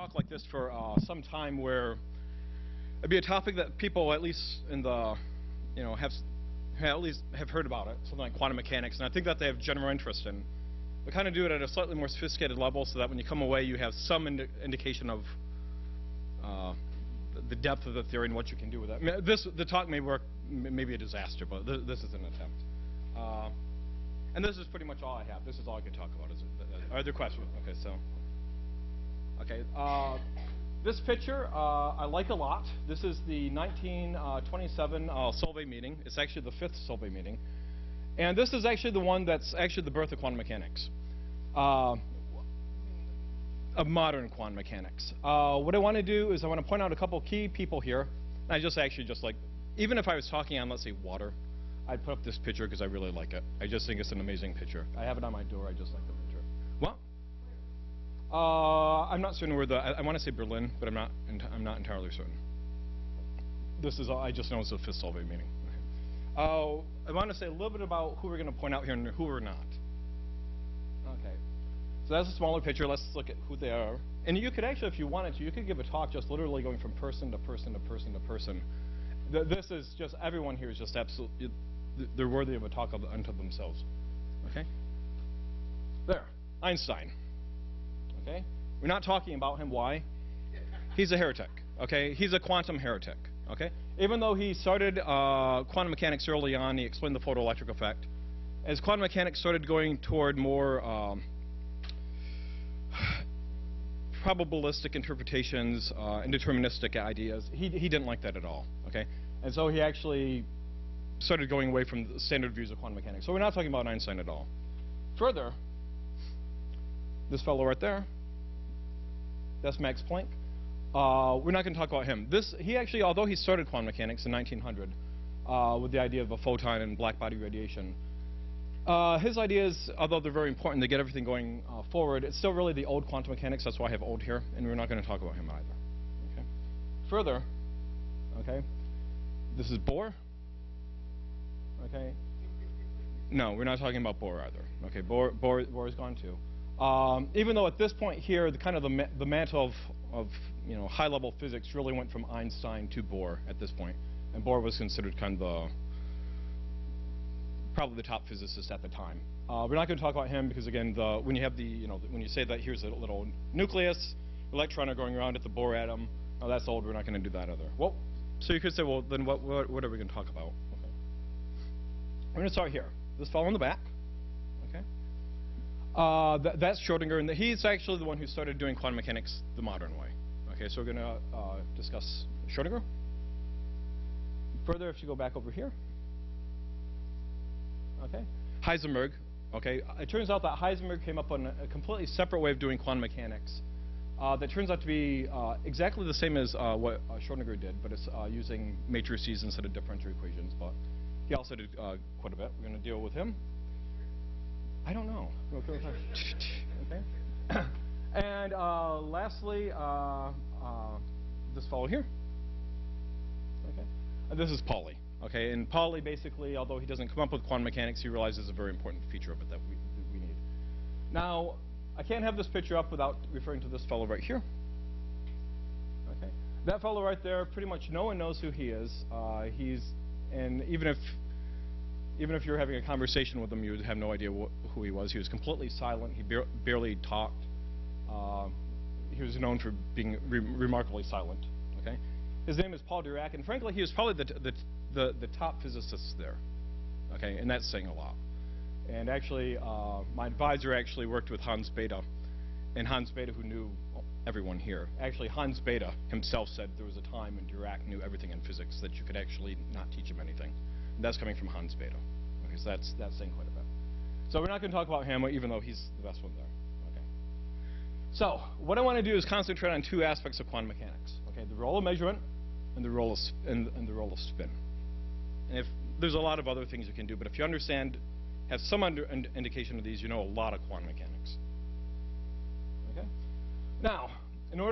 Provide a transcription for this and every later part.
talk like this for some time, where it'd be a topic that people, at least in the, have at least have heard about it, something like quantum mechanics, and I think that they have general interest in. But kind of do it at a slightly more sophisticated level, so that when you come away, you have some indication of the depth of the theory and what you can do with it. I mean, the talk may work, may be a disaster, but this is an attempt. And this is pretty much all I have. This is all I can talk about. Are there questions? Okay, so. Okay, this picture I like a lot. This is the 1927 Solvay meeting. It's actually the 5th Solvay meeting. And this is actually the one that's actually the birth of quantum mechanics, of modern quantum mechanics. What I want to do is I want to point out a couple key people here. I just like, even if I was talking on, let's say, water, I'd put up this picture because I really like it. I just think it's an amazing picture. I have it on my door. I just like the picture. What? I'm not certain where I want to say Berlin, but I'm not entirely certain. This is all, I just know it's the 5th Solvay meeting. I want to say a little bit about who we're going to point out here and who we're not. Okay, so that's a smaller picture. Let's look at who they are. And you could actually, if you wanted to, you could give a talk just literally going from person to person to person to person. This is just, everyone here is just absolutely, they're worthy of a talk unto themselves. Okay? There, Einstein. Okay? We're not talking about him. Why? He's a heretic. Okay? He's a quantum heretic. Okay? Even though he started quantum mechanics early on, he explained the photoelectric effect. As quantum mechanics started going toward more probabilistic interpretations and deterministic ideas, he didn't like that at all. Okay? And so he actually started going away from the standard views of quantum mechanics. So we're not talking about Einstein at all. Further, this fellow right there, that's Max Planck. We're not going to talk about him. He actually, although he started quantum mechanics in 1900 with the idea of a photon and black body radiation, his ideas, although they're very important, they get everything going forward, it's still really the old quantum mechanics. That's why I have old here, and we're not going to talk about him either. Okay. Further, okay, this is Bohr. Okay. No, we're not talking about Bohr either. Okay, Bohr is gone too. Even though at this point here, the mantle of high-level physics really went from Einstein to Bohr at this point, and Bohr was considered kind of probably the top physicist at the time. We're not going to talk about him because again, when you have when you say that here's a little nucleus, electron are going around at the Bohr atom, oh, that's old. We're not going to do that either. Well, so you could say, well, then what are we going to talk about? Okay. We're going to start here. This fellow in the back. That's Schrodinger, and he's actually the one who started doing quantum mechanics the modern way. Okay, so we're going to discuss Schrodinger. Further, if you go back over here. Okay, Heisenberg. Okay, it turns out that Heisenberg came up on a completely separate way of doing quantum mechanics that turns out to be exactly the same as what Schrodinger did, but it's using matrices instead of differential equations. But he also did quite a bit. We're going to deal with him. I don't know. Okay. And lastly, this fellow here. Okay. And this is Pauli. Okay. And Pauli basically, although he doesn't come up with quantum mechanics, he realizes a very important feature of it that we need. Now, I can't have this picture up without referring to this fellow right here. Okay. That fellow right there, pretty much no one knows who he is. And even if you're having a conversation with him, you would have no idea who he was. He was completely silent. He barely talked. He was known for being remarkably silent. Okay, his name is Paul Dirac, and frankly, he was probably the top physicist there. Okay, and that's saying a lot. And actually, my advisor actually worked with Hans Bethe, and Hans Bethe, who knew everyone here. Actually, Hans Bethe himself said there was a time when Dirac knew everything in physics that you could actually not teach him anything. That's coming from Hans Bethe. Okay, so that's saying quite a bit. So we're not going to talk about him, even though he's the best one there. Okay. So what I want to do is concentrate on two aspects of quantum mechanics. Okay, the role of measurement and the role of spin. And there's a lot of other things you can do, but if you have some indication of these, you know a lot of quantum mechanics. Okay. Now,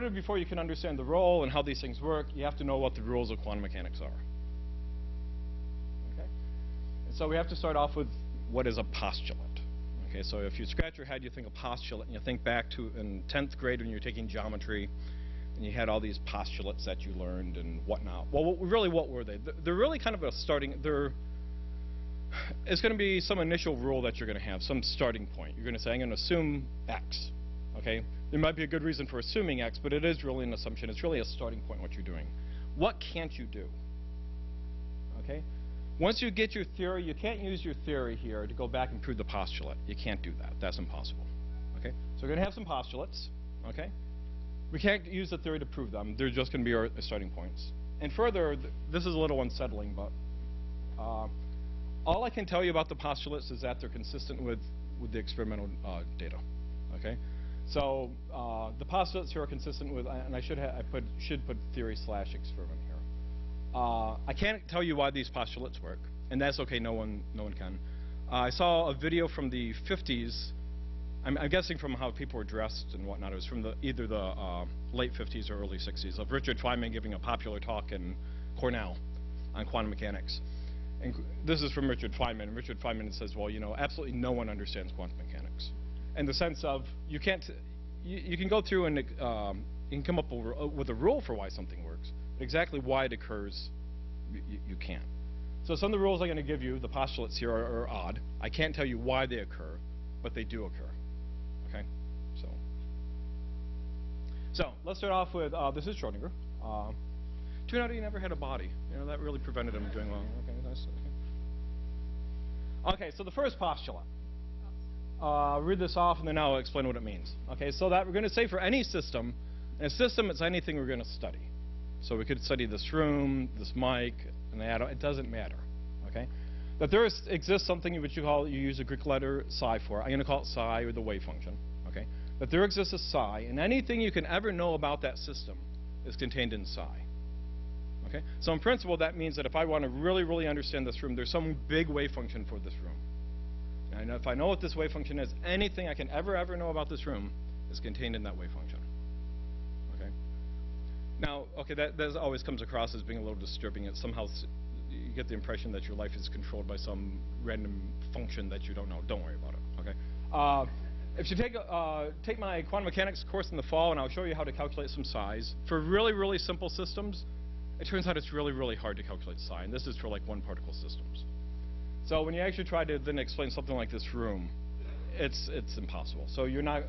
before you can understand the role and how these things work, you have to know what the rules of quantum mechanics are. So we have to start off with what is a postulate. Okay, so if you scratch your head, you think a postulate, and you think back to in 10th grade when you're taking geometry, and you had all these postulates that you learned and whatnot. Well, really, what were they? They're really kind of a starting. It's going to be some initial rule that you're going to have, some starting point. You're going to say, I'm going to assume X. Okay? There might be a good reason for assuming X, but it is really an assumption. It's really a starting point what you're doing. What can't you do? Okay? Once you get your theory, you can't use your theory here to go back and prove the postulate. You can't do that. That's impossible. Okay? So we're going to have some postulates. Okay? We can't use the theory to prove them. They're just going to be our starting points. And further, this is a little unsettling, but all I can tell you about the postulates is that they're consistent with the experimental data. Okay? So the postulates here are consistent with, and I should put theory/experiment here. I can't tell you why these postulates work, and that's okay. No one can. I saw a video from the 50s. I'm guessing from how people were dressed and whatnot. It was from either the late 50s or early 60s of Richard Feynman giving a popular talk in Cornell on quantum mechanics. And this is from Richard Feynman. And Richard Feynman says, well, you know, absolutely no one understands quantum mechanics. In the sense of you can go through and you can come up with a rule for why something works, but exactly why it occurs, you can't. So some of the rules I'm going to give you, the postulates here are odd. I can't tell you why they occur, but they do occur. Okay, so let's start off with this is Schrodinger. Turned out he never had a body. You know, that really prevented him doing well. Okay, nice. Okay, so the first postulate. Read this off and then I'll explain what it means. Okay, so that we're going to say for any system, in a system it's anything we're going to study. So we could study this room, this mic, and the atom. It doesn't matter. Okay, that there exists something which you use a Greek letter psi for. I'm going to call it psi, or the wave function. Okay, that there exists a psi, and anything you can ever know about that system is contained in psi. Okay, so in principle that means that if I want to really, really understand this room, there's some big wave function for this room. And if I know what this wave function is, anything I can ever know about this room is contained in that wave function. Okay. Now, okay, that always comes across as being a little disturbing. It somehow you get the impression that your life is controlled by some random function that you don't know. Don't worry about it. Okay. If you take my quantum mechanics course in the fall, and I'll show you how to calculate some psis for really, really simple systems. It turns out it's really, really hard to calculate psi, and this is for like one particle systems. So when you actually try to then explain something like this room, it's impossible. So you're not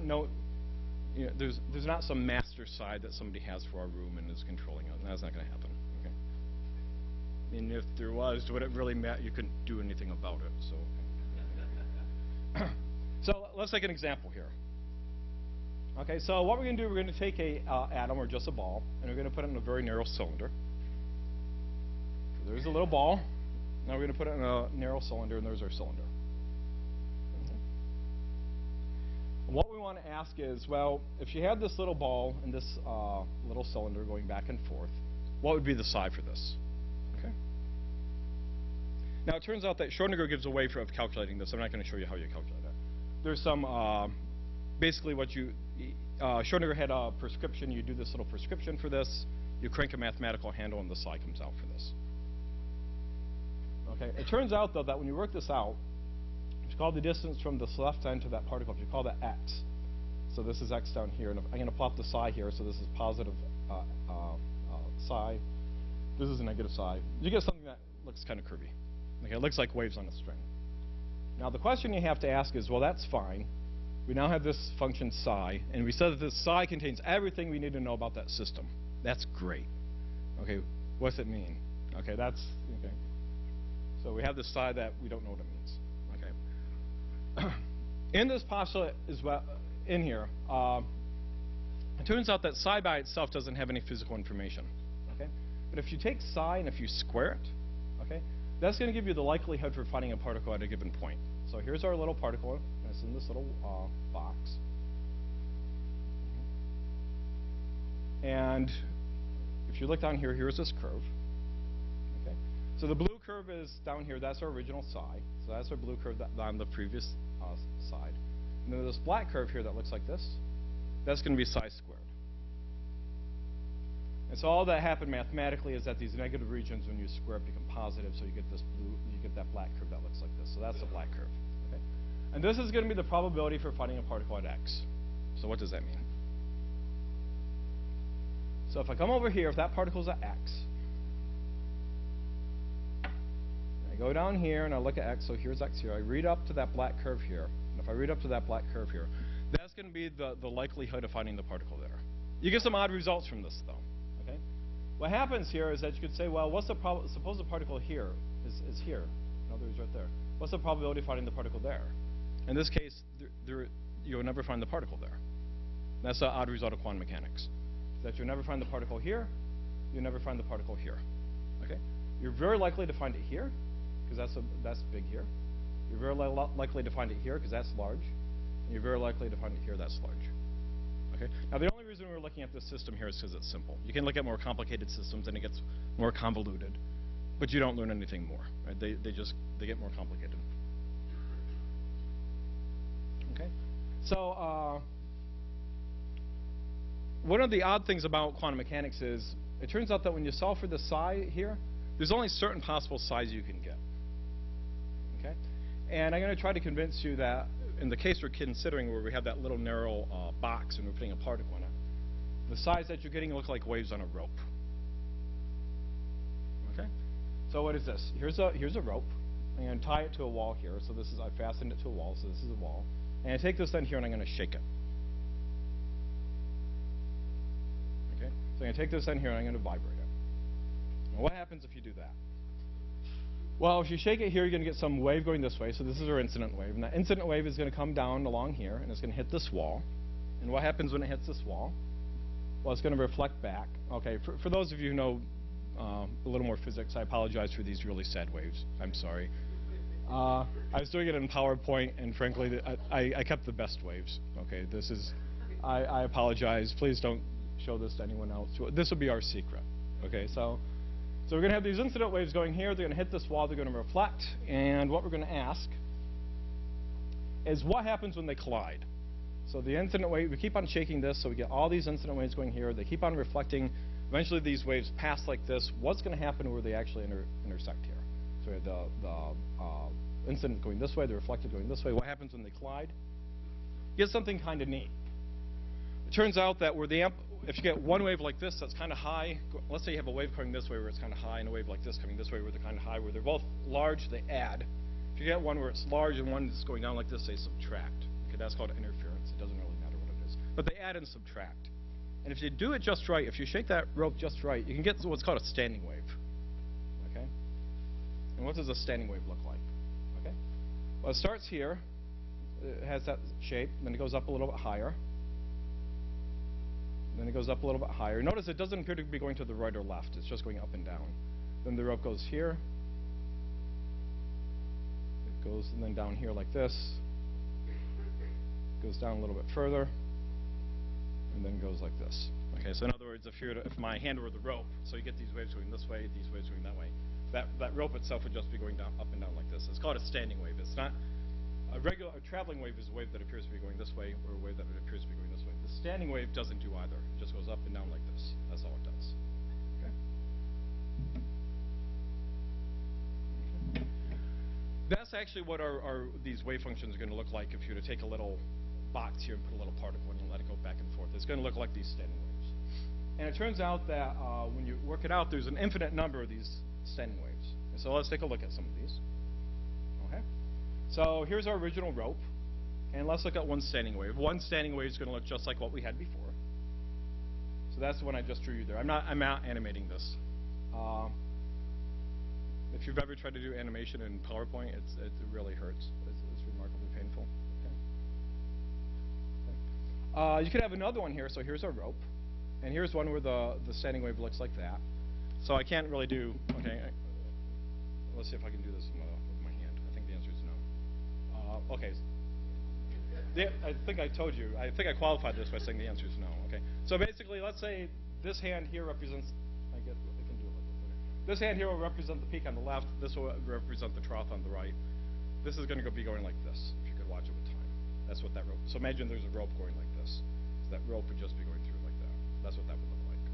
there's not some master psi that somebody has for our room and is controlling it. And that's not going to happen. Okay. I mean, if there was, would it really matter? You couldn't do anything about it. So, so let's take an example here. Okay. So what we're going to do, we're going to take a atom or just a ball, and we're going to put it in a very narrow cylinder. So there's a little ball. Now we're going to put it in a narrow cylinder, and there's our cylinder. And what we want to ask is, well, if you had this little ball and this little cylinder going back and forth, what would be the psi for this? Okay. Now it turns out that Schrodinger gives a way of calculating this. I'm not going to show you how you calculate it. There's some, basically what Schrodinger had a prescription. You do this little prescription for this. You crank a mathematical handle, and the psi comes out for this. Okay. It turns out, though, that when you work this out, it's called the distance from this left end to that particle. If you call that x, so this is x down here, and I'm going to plot the psi here. So this is positive psi. This is a negative psi. You get something that looks kind of curvy. Okay, it looks like waves on a string. Now the question you have to ask is, well, that's fine. We now have this function psi, and we said that this psi contains everything we need to know about that system. That's great. Okay, what's it mean? Okay, that's okay. So we have this psi that we don't know what it means. Okay. In this postulate as well, in here, it turns out that psi by itself doesn't have any physical information. Okay. But if you take psi and if you square it, okay, that's going to give you the likelihood for finding a particle at a given point. So here's our little particle, and it's in this little box. And if you look down here, here's this curve. Okay. So the blue curve is down here. That's our original psi. So that's our blue curve on the previous side. And then this black curve here that looks like this, that's going to be psi squared. And so all that happened mathematically is that these negative regions, when you square up, become positive. So you get this blue, you get that black curve that looks like this. So that's the black curve. Okay. And this is going to be the probability for finding a particle at x. So what does that mean? So if I come over here, if that particle's at x, I go down here and I look at x, so here's x here. I read up to that black curve here. And if I read up to that black curve here, that's going to be the likelihood of finding the particle there. You get some odd results from this, though. Okay? What happens here is that you could say, well, what's the problem? Suppose the particle here is here. In other words, right there. What's the probability of finding the particle there? In this case, you'll never find the particle there. That's the odd result of quantum mechanics. That you'll never find the particle here, you'll never find the particle here. Okay? You're very likely to find it here, because that's big here. You're very likely to find it here, because that's large. And you're very likely to find it here, that's large. Okay? Now, the only reason we're looking at this system here is because it's simple. You can look at more complicated systems, and it gets more convoluted. But you don't learn anything more. Right? They get more complicated. Okay? So, one of the odd things about quantum mechanics is it turns out that when you solve for the psi here, there's only certain possible psi's you can get. Okay? And I'm going to try to convince you that in the case we're considering where we have that little narrow box and we're putting a particle in it, the psi's that you're getting look like waves on a rope. Okay? So what is this? Here's a rope. I'm going to tie it to a wall here. So this is, I fastened it to a wall, so this is a wall. And I take this end here and I'm going to shake it. Okay? So I'm going to take this end here and I'm going to vibrate it. Now what happens if you do that? Well, if you shake it here, you're going to get some wave going this way. So this is our incident wave. And that incident wave is going to come down along here, and it's going to hit this wall. And what happens when it hits this wall? Well, it's going to reflect back. Okay, for those of you who know a little more physics, I apologize for these really sad waves. I'm sorry. I was doing it in PowerPoint, and frankly, I kept the best waves. Okay, this is, I apologize. Please don't show this to anyone else. This will be our secret. Okay, so we're going to have these incident waves going here. They're going to hit this wall. They're going to reflect. And what we're going to ask is what happens when they collide. So the incident wave, we keep on shaking this, so we get all these incident waves going here. They keep on reflecting. Eventually, these waves pass like this. What's going to happen where they actually intersect here? So we have the incident going this way, the reflected going this way. What happens when they collide? You get something kind of neat. It turns out that where the if you get one wave like this that's kind of high, let's say you have a wave coming this way where it's kind of high, and a wave like this coming this way where they're kind of high, where they're both large, they add. If you get one where it's large and one that's going down like this, they subtract. Okay, that's called interference. It doesn't really matter what it is. But they add and subtract. And if you do it just right, if you shake that rope just right, you can get what's called a standing wave. Okay? And what does a standing wave look like? Okay? Well, it starts here. It has that shape. Then it goes up a little bit higher. Then it goes up a little bit higher. Notice it doesn't appear to be going to the right or left. It's just going up and down. Then the rope goes here. It goes and then down here like this. Goes down a little bit further. And then goes like this. Okay, so in other words, if my hand were the rope, so you get these waves going this way, these waves going that way, that rope itself would just be going down, up and down like this. It's called a standing wave. It's not a traveling wave is a wave that appears to be going this way, or a wave that appears to be going this way. The standing wave doesn't do either. It just goes up and down like this. That's all it does. Okay? That's actually what these wave functions are going to look like if you were to take a little box here and put a little particle in and let it go back and forth. It's going to look like these standing waves. And it turns out that when you work it out, there's an infinite number of these standing waves. And so let's take a look at some of these. Okay? So here's our original rope. And let's look at one standing wave. One standing wave is going to look just like what we had before. So that's the one I just drew you there. I'm not animating this. If you've ever tried to do animation in PowerPoint, it really hurts. It's remarkably painful. Okay. You could have another one here. So here's our rope. And here's one where the standing wave looks like that. So I can't really do, okay, let's see if I can do this with my hand. I think the answer is no. Okay. I think I told you, I think I qualified this by saying the answer is no. Okay. So basically, let's say this hand here represents, I can do it like this. This hand here will represent the peak on the left. This will represent the trough on the right. This is going to be going like this, if you could watch it with time. That's what that rope, so imagine there's a rope going like this. So that rope would just be going through like that. That's what that would look like.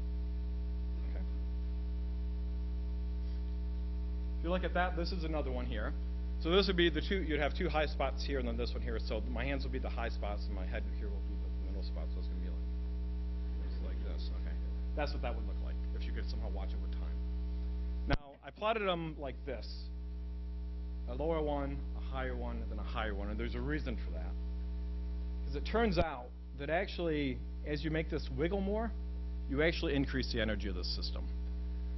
Okay. If you look at that, this is another one here. So this would be the two, you'd have two high spots here and then this one here. So my hands will be the high spots and my head here will be the middle spot. So it's going to be like this, okay. That's what that would look like if you could somehow watch it with time. Now, I plotted them like this. A lower one, a higher one, and then a higher one. And there's a reason for that. Because it turns out that actually, as you make this wiggle more, you actually increase the energy of the system.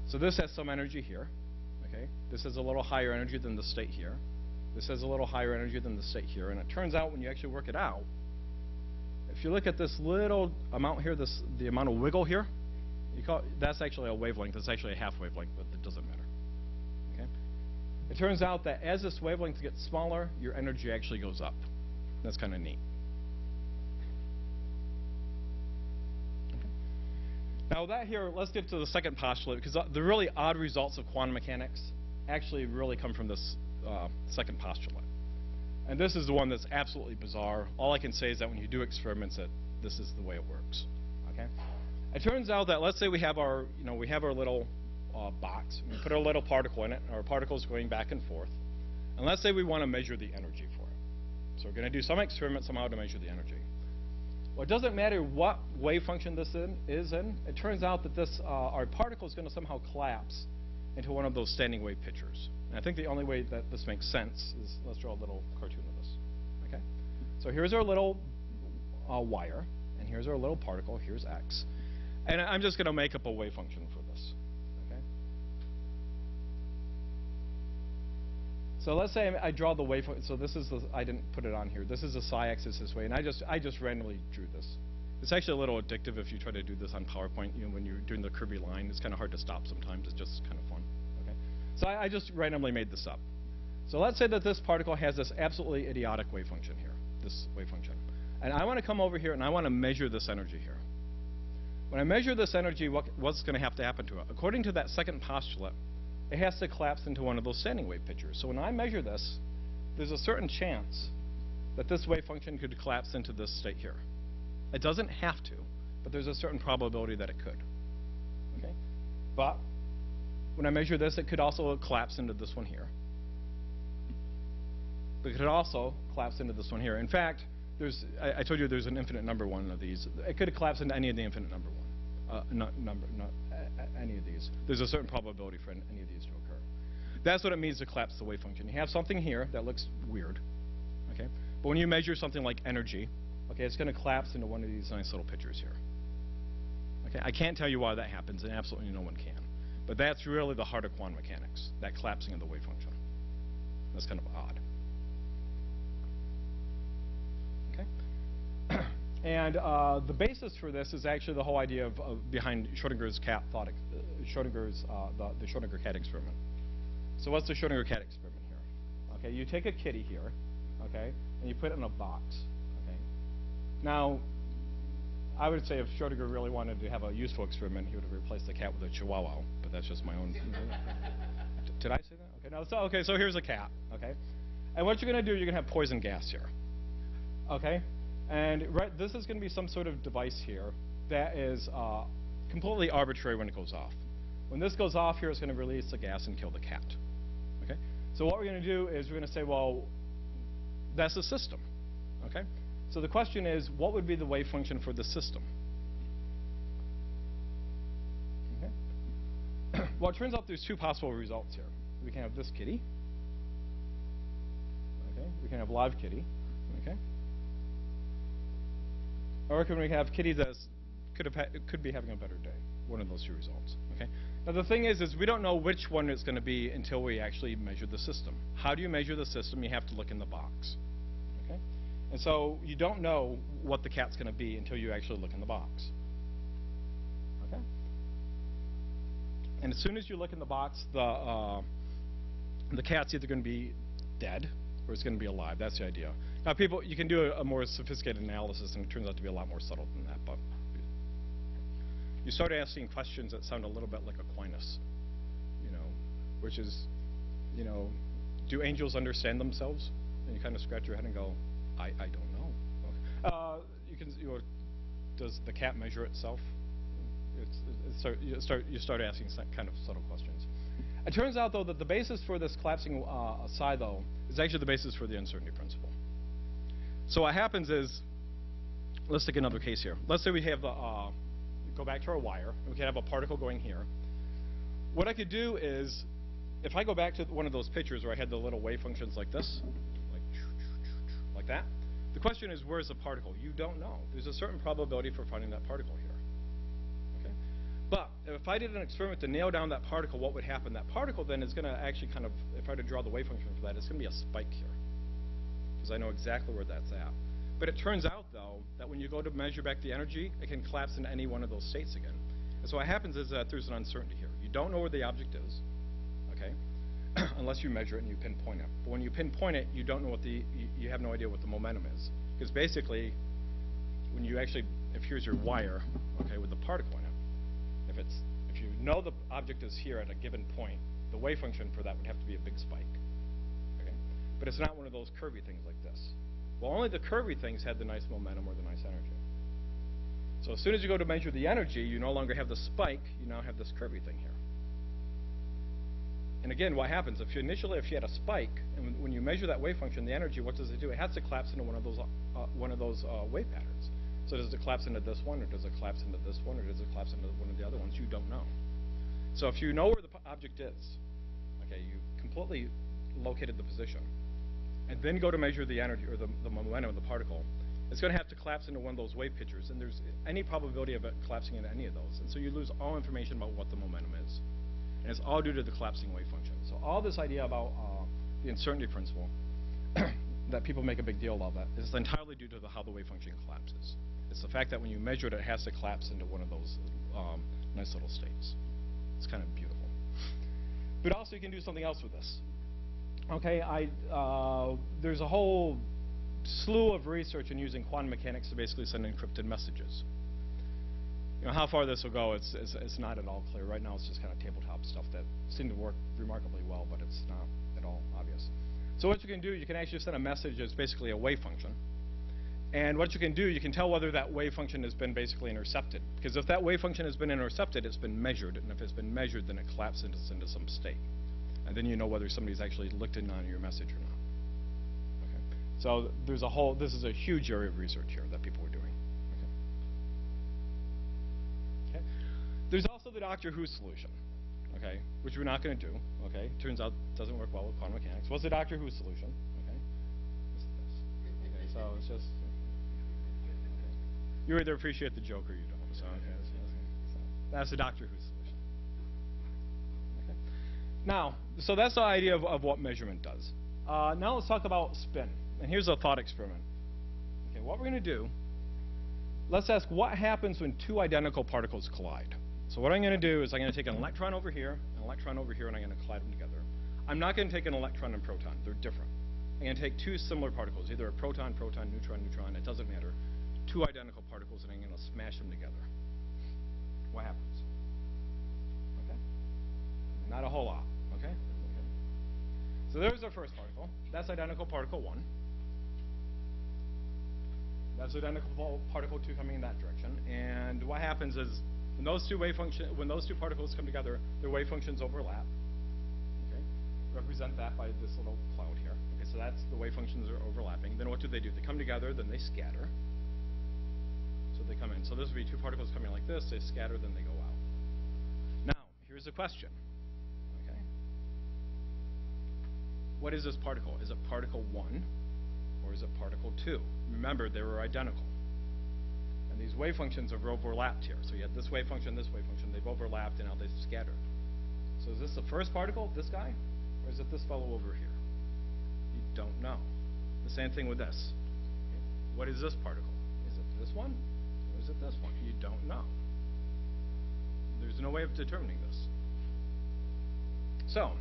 So this has some energy here. Okay? This has a little higher energy than the state here. This has a little higher energy than the state here. And it turns out when you actually work it out, if you look at this little amount here, the amount of wiggle here, that's actually a wavelength. It's actually a half wavelength, but it doesn't matter. Okay? It turns out that as this wavelength gets smaller, your energy actually goes up. That's kind of neat. Okay. Now that here, let's get to the second postulate, because the really odd results of quantum mechanics actually really come from this second postulate. And this is the one that's absolutely bizarre. All I can say is that when you do experiments, that this is the way it works. Okay? It turns out that let's say we have our little box. We put our little particle in it. Our particle is going back and forth. And let's say we want to measure the energy for it. So we're going to do some experiment somehow to measure the energy. Well, it doesn't matter what wave function this is in. It turns out that our particle is going to somehow collapse into one of those standing wave pictures. And I think the only way that this makes sense is, let's draw a little cartoon of this. Okay? So here's our little wire, and here's our little particle, here's x. And I'm just going to make up a wave function for this. Okay? So let's say I draw the wave function. So this is I didn't put it on here. This is the psi axis this way, and I just randomly drew this. It's actually a little addictive if you try to do this on PowerPoint. When you're doing the Kirby line, it's kind of hard to stop sometimes. It's just kind of fun. Okay? So I just randomly made this up. So let's say that this particle has this absolutely idiotic wave function here, this wave function. And I want to come over here and I want to measure this energy here. When I measure this energy, what's going to have to happen to it? According to that second postulate, it has to collapse into one of those standing wave pictures. So when I measure this, there's a certain chance that this wave function could collapse into this state here. It doesn't have to, but there's a certain probability that it could. Okay? But when I measure this, it could also collapse into this one here. But it could also collapse into this one here. In fact, I told you there's an infinite number one of these. It could collapse into any of the infinite number one. Not any of these. There's a certain probability for any of these to occur. That's what it means to collapse the wave function. You have something here that looks weird. Okay? But when you measure something like energy, okay, it's going to collapse into one of these nice little pictures here. Okay? I can't tell you why that happens, and absolutely no one can. But that's really the heart of quantum mechanics, that collapsing of the wave function. That's kind of odd. Okay? And the basis for this is actually the whole idea behind Schrodinger's cat thought, the Schrodinger Cat Experiment. So what's the Schrodinger Cat Experiment here? Okay, you take a kitty here, okay, and you put it in a box. Okay. Now, I would say if Schrodinger really wanted to have a useful experiment, he would have replaced the cat with a chihuahua, but that's just my own. Did I say that? Okay, no. So here's a cat. Okay, and what you're going to do, you're going to have poison gas here. Okay, and this is going to be some sort of device here that is completely arbitrary when it goes off. When this goes off here, it's going to release the gas and kill the cat. Okay, so what we're going to do is we're going to say, well, that's a system. Okay. So the question is, what would be the wave function for the system? Okay. Well, it turns out there's two possible results here. We can have this kitty. Okay. We can have live kitty. Okay. Or we can have kitty that could be having a better day. One of those two results. Okay. Now the thing is we don't know which one it's going to be until we actually measure the system. How do you measure the system? You have to look in the box. Okay. And so you don't know what the cat's going to be until you actually look in the box. Okay? And as soon as you look in the box, the cat's either going to be dead or it's going to be alive. That's the idea. Now, you can do a more sophisticated analysis, and it turns out to be a lot more subtle than that. But you start asking questions that sound a little bit like Aquinas, which is, do angels understand themselves? And you kind of scratch your head and go, I don't know. Does the cat measure itself? You start asking some kind of subtle questions. It turns out, though, that the basis for this collapsing psi, though, is actually the basis for the uncertainty principle. So what happens is, let's take another case here. Let's say we have the go back to our wire, and we could have a particle going here. What I could do is, if I go back to one of those pictures where I had the little wave functions like this, like that, the question is, where's the particle? You don't know. There's a certain probability for finding that particle here. Okay? But if I did an experiment to nail down that particle, what would happen? That particle then is going to actually kind of, if I were to draw the wave function for that, it's going to be a spike here, because I know exactly where that's at. But it turns out, though, that when you go to measure back the energy, it can collapse into any one of those states again. And so what happens is that there's an uncertainty here. You don't know where the object is, okay, unless you measure it and you pinpoint it. But when you pinpoint it, you don't know what you have no idea what the momentum is. Because basically, when you actually, if here's your wire, okay, with the particle in it, if you know the object is here at a given point, the wave function for that would have to be a big spike, okay? But it's not one of those curvy things like this. Well, only the curvy things had the nice momentum or the nice energy. So as soon as you go to measure the energy, you no longer have the spike, you now have this curvy thing here. And again, what happens? If you had a spike, and when you measure that wave function, the energy, what does it do? It has to collapse into one of those wave patterns. So does it collapse into this one, or does it collapse into this one, or does it collapse into one of the other ones? You don't know. So if you know where the object is, okay, you completely located the position, and then go to measure the energy or the momentum of the particle, it's going to have to collapse into one of those wave pictures, and there's any probability of it collapsing into any of those. And so you lose all information about what the momentum is. And it's all due to the collapsing wave function. So all this idea about the uncertainty principle that people make a big deal of it is entirely due to how the wave function collapses. It's the fact that when you measure it, it has to collapse into one of those nice little states. It's kind of beautiful. But also you can do something else with this. Okay, there's a whole slew of research in using quantum mechanics to basically send encrypted messages. You know, how far this will go, it's not at all clear. Right now it's just kind of tabletop stuff that seemed to work remarkably well, but it's not at all obvious. So what you can do, you can actually send a message as basically a wave function. And what you can do, you can tell whether that wave function has been basically intercepted. Because if that wave function has been intercepted, it's been measured. And if it's been measured, then it collapses into some state. And then you know whether somebody's actually looked in on your message or not. Okay. So there's this is a huge area of research here that people are doing. Okay. There's also the Doctor Who solution, okay, which we're not going to do. Okay. Turns out it doesn't work well with quantum mechanics. What's the Doctor Who solution? Okay. Okay, so it's just you either appreciate the joke or you don't. So okay, so that's the Doctor Who solution. Okay. Now, so that's the idea of what measurement does. Now let's talk about spin. And here's a thought experiment. Okay, what we're going to do, let's ask what happens when two identical particles collide. So what I'm going to do is I'm going to take an electron over here, and I'm going to collide them together. I'm not going to take an electron and proton. They're different. I'm going to take two similar particles, either a proton, proton, neutron, neutron. It doesn't matter. Two identical particles, and I'm going to smash them together. What happens? Okay? Not a whole lot. Okay? So there's our first particle. That's identical particle 1. That's identical particle 2 coming in that direction. And what happens is when those two particles come together, their wave functions overlap. Okay? Represent that by this little cloud here. Okay, so that's the wave functions are overlapping. Then what do? They come together, then they scatter. So they come in. So this would be two particles coming like this. They scatter, then they go out. Now, here's the question. Okay? What is this particle? Is it particle 1 or is it particle 2? Remember, they were identical. And these wave functions have overlapped here. So you had this wave function, they've overlapped, and now they've scattered. So is this the first particle, this guy, or is it this fellow over here? You don't know. The same thing with this. Okay. What is this particle? Is it this one, or is it this one? You don't know. There's no way of determining this. So,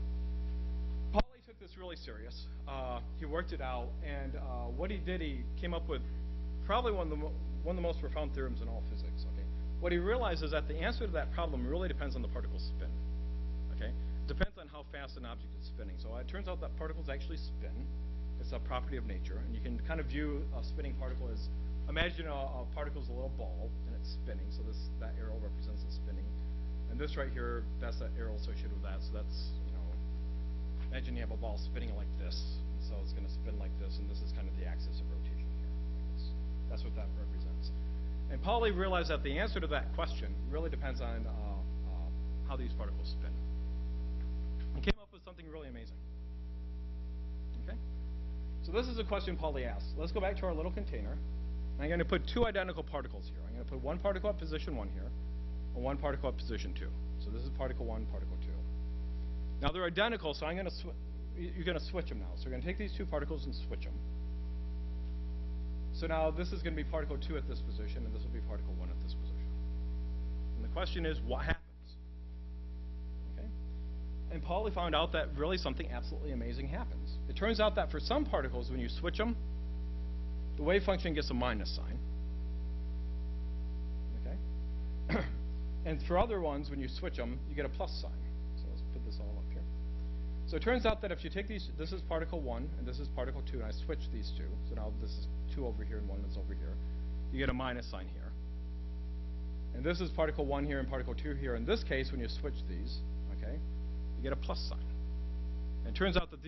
Pauli took this really serious. He worked it out, and what he did, he came up with probably one of the most profound theorems in all physics. Okay, what he realized is that the answer to that problem really depends on the particle's spin. Okay, it depends on how fast an object is spinning. So it turns out that particles actually spin. It's a property of nature, and you can kind of view a spinning particle as, imagine a particle is a little ball and it's spinning. So that arrow represents it spinning, and this right here, that's that arrow associated with that. So that's, imagine you have a ball spinning like this, and so it's going to spin like this, and this is kind of the axis of rotation here. Like this. That's what that represents. And Pauli realized that the answer to that question really depends on how these particles spin. He came up with something really amazing. Okay? So this is a question Pauli asked. Let's go back to our little container. I'm going to put two identical particles here. I'm going to put one particle at position 1 here, and one particle at position 2. So this is particle 1, particle 2. Now they're identical, so I'm going to you're going to switch them now. So we're going to take these two particles and switch them. So now this is going to be particle 2 at this position, and this will be particle 1 at this position. And the question is, what happens? Okay? And Pauli found out that really something absolutely amazing happens. It turns out that for some particles, when you switch them, the wave function gets a minus sign. Okay? And for other ones, when you switch them, you get a plus sign. So let's put this all up here. So it turns out that if you take these, this is particle 1, and this is particle 2, and I switch these two, so now this is 2 over here and 1 is over here, you get a minus sign here. And this is particle 1 here and particle 2 here. In this case, when you switch these, okay, you get a plus sign. And it turns out that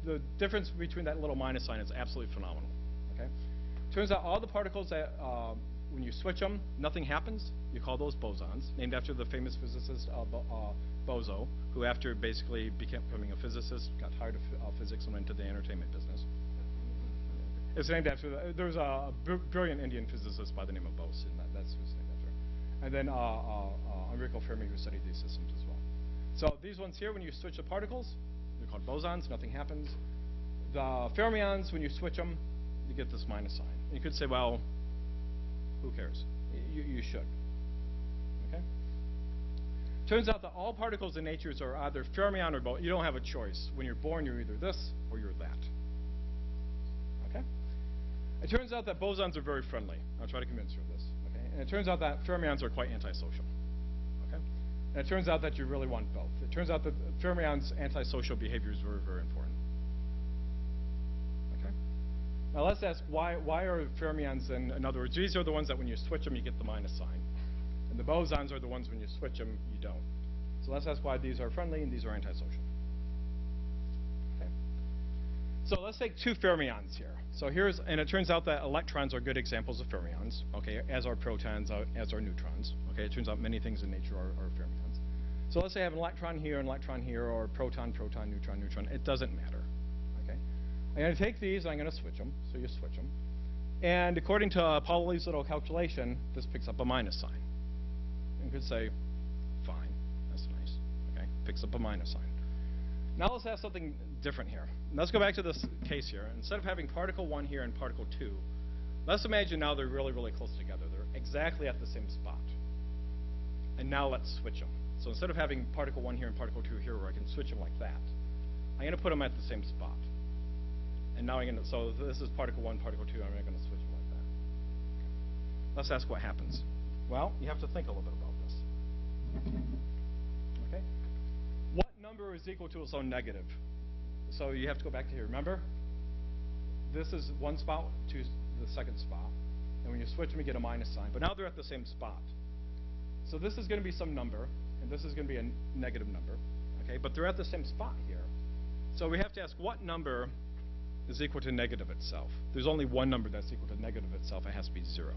the difference between that little minus sign is absolutely phenomenal. Okay? Turns out all the particles that, when you switch them, nothing happens. You call those bosons, named after the famous physicist Bozo, who after basically becoming a physicist, got tired of physics and went into the entertainment business. It's named after, there's a brilliant Indian physicist by the name of Bose, and that's who it's named after. And then Enrico Fermi, who studied these systems as well. So these ones here, when you switch the particles, they're called bosons, nothing happens. The fermions, when you switch them, you get this minus sign. And you could say, well, who cares? You should. Okay? Turns out that all particles in nature are either fermion or boson. You don't have a choice. When you're born, you're either this or you're that. Okay? It turns out that bosons are very friendly. I'll try to convince you of this. Okay? And it turns out that fermions are quite antisocial. Okay? And it turns out that you really want both. It turns out that fermions' antisocial behavior is very, very important. Okay? Now let's ask, why are fermions, in other words, these are the ones that when you switch them, you get the minus sign. And the bosons are the ones when you switch them, you don't. So let's ask why these are friendly and these are antisocial. Okay. So let's take two fermions here. So and it turns out that electrons are good examples of fermions, okay, as are protons, as are neutrons. Okay, it turns out many things in nature are fermions. So let's say I have an electron here, or proton, proton, neutron, neutron. It doesn't matter. Okay. I'm going to take these and I'm going to switch them. So you switch them. And according to Pauli's little calculation, this picks up a minus sign. You could say, fine, that's nice. Okay, picks up a minus sign. Now let's have something different here. Let's go back to this case here. Instead of having particle 1 here and particle 2, let's imagine now they're really, really close together. They're exactly at the same spot. And now let's switch them. So instead of having particle 1 here and particle 2 here, where I can switch them like that, I'm going to put them at the same spot. And now so this is particle 1, particle 2, I'm going to switch them like that. Let's ask what happens. Well, you have to think a little bit about this. Okay? What number is equal to its own negative? So you have to go back to here. Remember? This is one spot to the second spot. And when you switch them, you get a minus sign. But now they're at the same spot. So this is going to be some number, and this is going to be a negative number. Okay? But they're at the same spot here. So we have to ask what number is equal to negative itself. There's only one number that's equal to negative itself. It has to be 0.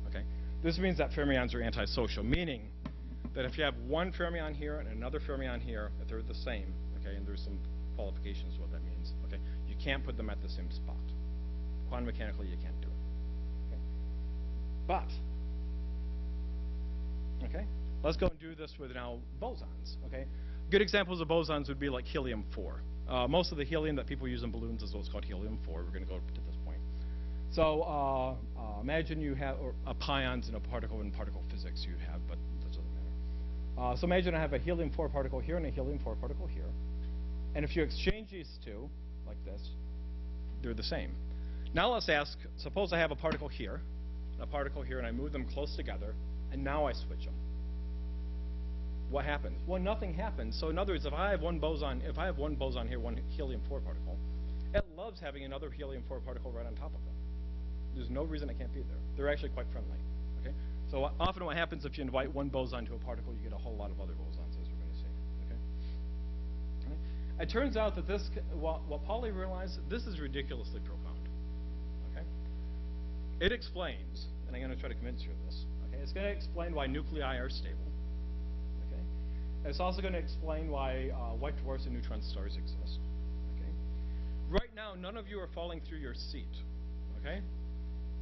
Okay? This means that fermions are antisocial, meaning that if you have one fermion here and another fermion here, if they're the same, okay, and there's some qualifications to what that means, okay, you can't put them at the same spot. Quantum mechanically, you can't do it. Okay? But, okay, let's go and do this with now bosons, okay? Good examples of bosons would be like helium-4. Most of the helium that people use in balloons is what's called helium-4. We're going to go to this point. So imagine you have pions in a particle in particle physics you'd have, but that doesn't matter. So imagine I have a helium-4 particle here and a helium-4 particle here. And if you exchange these two, like this, they're the same. Now let's ask, suppose I have a particle here, and I move them close together, and now I switch them. What happens? Well, nothing happens. So in other words, if I have one boson here, one helium-4 particle, it loves having another helium-4 particle right on top of it. There's no reason it can't be there. They're actually quite friendly. Okay? So often what happens if you invite one boson to a particle, you get a whole lot of other bosons, as we're going to see. Okay? Okay? It turns out that what Pauli realized, this is ridiculously profound. Okay? it explains, and I'm going to try to convince you of this. Okay, it's going to explain why nuclei are stable. Okay, it's also going to explain why white dwarfs and neutron stars exist. Okay, right now none of you are falling through your seat. Okay,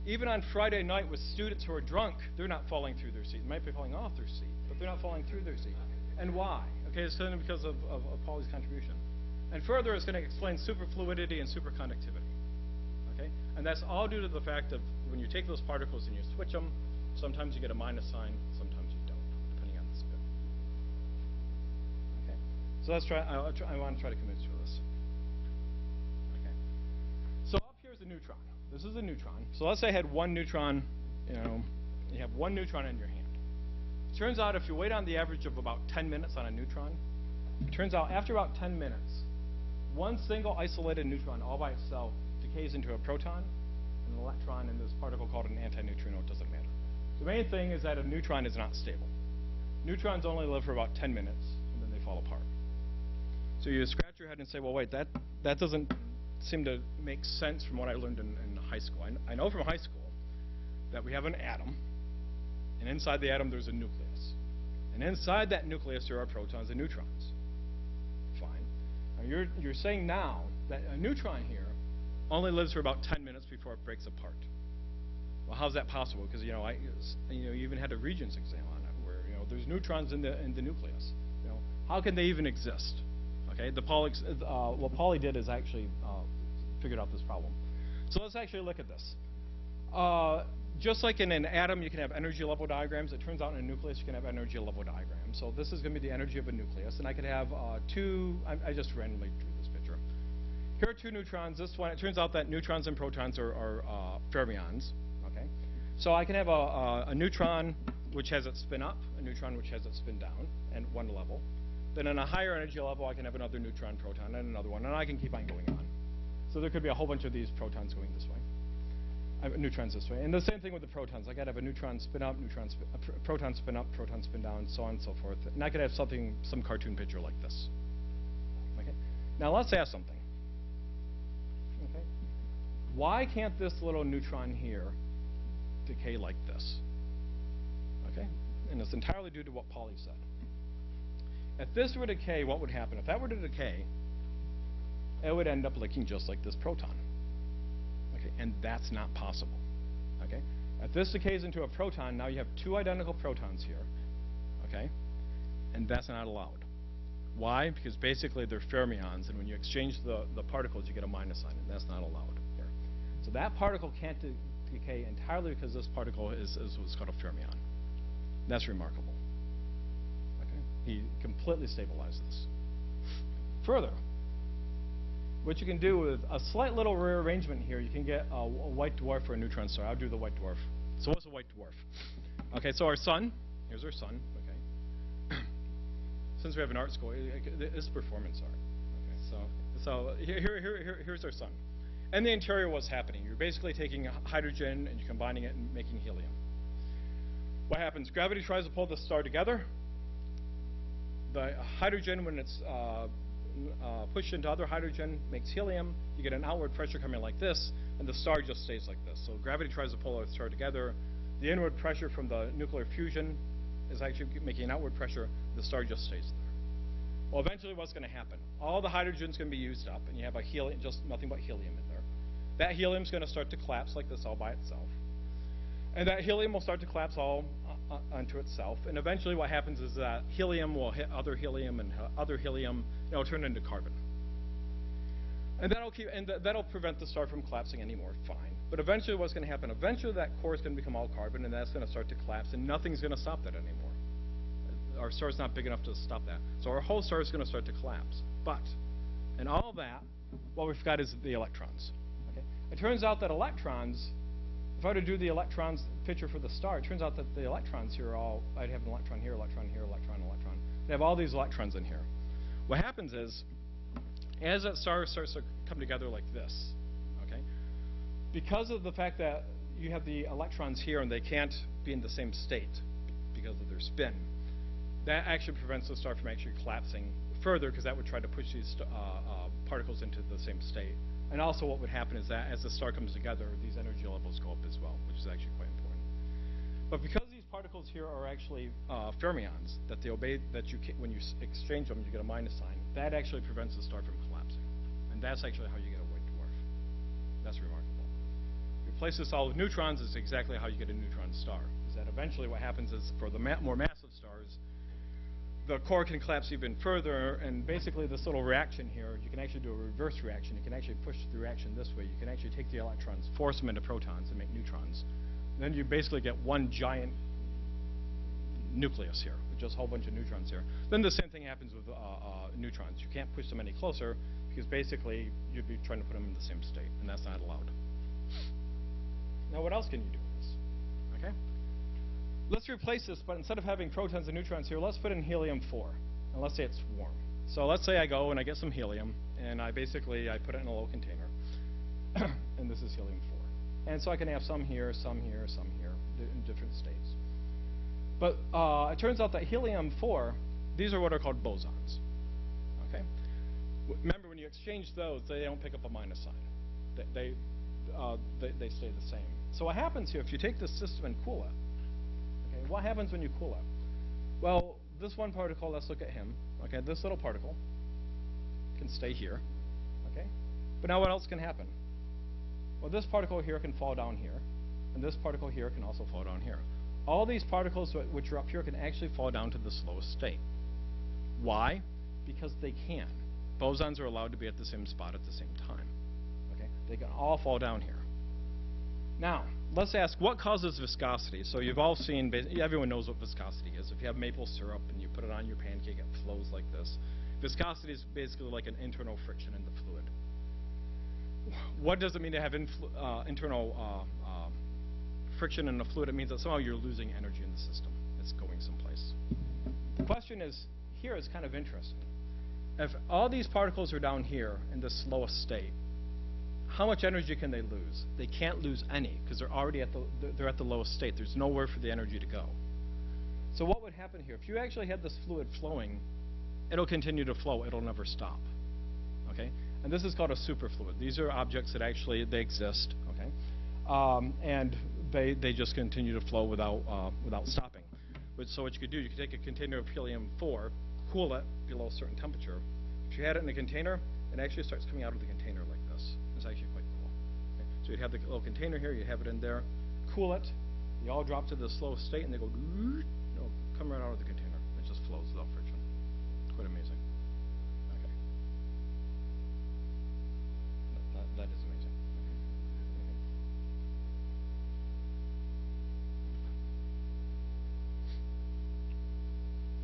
even on Friday night with students who are drunk, they're not falling through their seat. They might be falling off their seat, but they're not falling through their seat. And why? Okay, it's going to be because of Pauli's contribution. And further, it's going to explain superfluidity and superconductivity. Okay? And that's all due to the fact of when you take those particles and you switch them, sometimes you get a minus sign, sometimes you don't, depending on the spin. Okay? So let's try, I want to try to convince you of this. Okay? So up here is a neutron. This is a neutron. So let's say I had one neutron, you have one neutron in your hand. It turns out if you wait on the average of about 10 minutes on a neutron, it turns out after about 10 minutes, one single isolated neutron all by itself decays into a proton, an electron, and this particle called an antineutrino. It doesn't matter. The main thing is that a neutron is not stable. Neutrons only live for about 10 minutes, and then they fall apart. So you scratch your head and say, well, wait, that doesn't seem to make sense from what I learned in high school. I know from high school that we have an atom, and inside the atom there's a nucleus. And inside that nucleus there are protons and neutrons. Fine. Now you're saying now that a neutron here only lives for about 10 minutes before it breaks apart. Well, how's that possible? Because you even had a Regents exam on it, where there's neutrons in the nucleus. How can they even exist? Okay, what Pauli did is actually figured out this problem. So let's actually look at this. Just like in an atom, you can have energy level diagrams. It turns out in a nucleus, you can have energy level diagrams. So this is going to be the energy of a nucleus, and I could have two. I just randomly drew this picture. Here are two neutrons. This one, it turns out that neutrons and protons are fermions. Okay, so I can have a neutron which has its spin up, a neutron which has its spin down, and one level. Then in a higher energy level, I can have another neutron, proton, and another one, and I can keep on going on. So there could be a whole bunch of these protons going this way. Neutrons this way. And the same thing with the protons. I could have a neutron spin up, proton spin up, proton spin down, so on and so forth. And I could have some cartoon picture like this. Okay? Now let's ask something. Okay? Why can't this little neutron here decay like this? Okay? And it's entirely due to what Pauli said. If this were to decay, what would happen? If that were to decay, it would end up looking just like this proton. Okay, and that's not possible. Okay? If this decays into a proton, now you have two identical protons here. Okay? And that's not allowed. Why? Because basically they're fermions, and when you exchange the particles, you get a minus sign, and that's not allowed here. So that particle can't decay entirely because this particle is what's called a fermion. That's remarkable. Okay? He completely stabilized this. Further, what you can do with a slight little rearrangement here, you can get a white dwarf or a neutron star. I'll do the white dwarf. So what's a white dwarf? Okay, so our sun, here's our sun. Okay. Since we have an art school, it's performance art. Okay, so here's our sun. And the interior, what's happening? You're basically taking hydrogen and you're combining it and making helium. What happens? Gravity tries to pull the star together. The hydrogen, when it's pushed into other hydrogen, makes helium. You get an outward pressure coming like this, and the star just stays like this. So gravity tries to pull the star together. The inward pressure from the nuclear fusion is actually making an outward pressure. The star just stays there. Well, eventually what's going to happen? All the hydrogen's going to be used up, and you have a helium, just nothing but helium in there. That helium's going to start to collapse like this all by itself. And that helium will start to collapse all onto itself. And eventually what happens is that helium will hit other helium, and other helium, it'll turn into carbon. And that'll prevent the star from collapsing anymore, fine. But eventually what's going to happen? Eventually that core is going to become all carbon, and that's going to start to collapse, and nothing's going to stop that anymore. Our star's not big enough to stop that. So our whole star is going to start to collapse. But in all that, what we've got is the electrons. Okay? It turns out that electrons, if I were to do the electrons picture for the star, it turns out that the electrons here are all, I'd have an electron here, electron here, electron, electron. I'd have all these electrons in here. What happens is, as that star starts to come together like this, okay, because of the fact that you have the electrons here and they can't be in the same state because of their spin, that actually prevents the star from actually collapsing further, because that would try to push these particles into the same state. And also what would happen is that as the star comes together, these energy levels go up as well, which is actually quite important. But because these particles here are actually fermions, that they obey, that when you exchange them, you get a minus sign, that actually prevents the star from collapsing. And that's actually how you get a white dwarf. That's remarkable. Replace this all with neutrons is exactly how you get a neutron star. Is that eventually what happens is for the more massive stars, the core can collapse even further, and basically this little reaction here, you can actually do a reverse reaction. You can actually push the reaction this way. You can actually take the electrons, force them into protons, and make neutrons. Then you basically get one giant nucleus here, with just a whole bunch of neutrons here. Then the same thing happens with neutrons. You can't push them any closer, because basically you'd be trying to put them in the same state, and that's not allowed. Now what else can you do with this? Okay? Let's replace this, but instead of having protons and neutrons here, let's put in helium-4. And let's say it's warm. So let's say I go and I get some helium, and I put it in a little container. And this is helium-4. And so I can have some here, some here, some here, in different states. But it turns out that helium-4, these are what are called bosons. Okay? Remember, when you exchange those, they don't pick up a minus sign. They stay the same. So what happens here, if you take this system and cool it, okay, what happens when you cool it? Well, this one particle, let's look at him. Okay, this little particle can stay here. Okay? But now what else can happen? Well, this particle here can fall down here, and this particle here can also fall down here. All these particles which are up here can actually fall down to the slowest state. Why? Because they can. Bosons are allowed to be at the same spot at the same time. Okay? They can all fall down here. Now, let's ask, what causes viscosity? So you've all seen, everyone knows what viscosity is. If you have maple syrup and you put it on your pancake, it flows like this. Viscosity is basically like an internal friction in the fluid. What does it mean to have internal friction in the fluid? It means that somehow you're losing energy in the system. It's going someplace. The question is, here is kind of interesting. If all these particles are down here in the slowest state, how much energy can they lose? They can't lose any, because they're already at the lowest state. There's nowhere for the energy to go. So what would happen here? If you actually had this fluid flowing, it'll continue to flow. It'll never stop. Okay? And this is called a superfluid. These are objects that actually they exist. Okay? And they just continue to flow without stopping. So what you could do, you could take a container of helium-4, cool it below a certain temperature. If you had it in a container, it actually starts coming out of the container like this. It's actually quite cool. Okay? So you'd have the little container here, you have it in there, cool it, they all drop to the slow state, and they go, it'll come right out of the container. It just flows without friction. Quite amazing. Okay. That is amazing. Okay.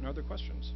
Any other questions?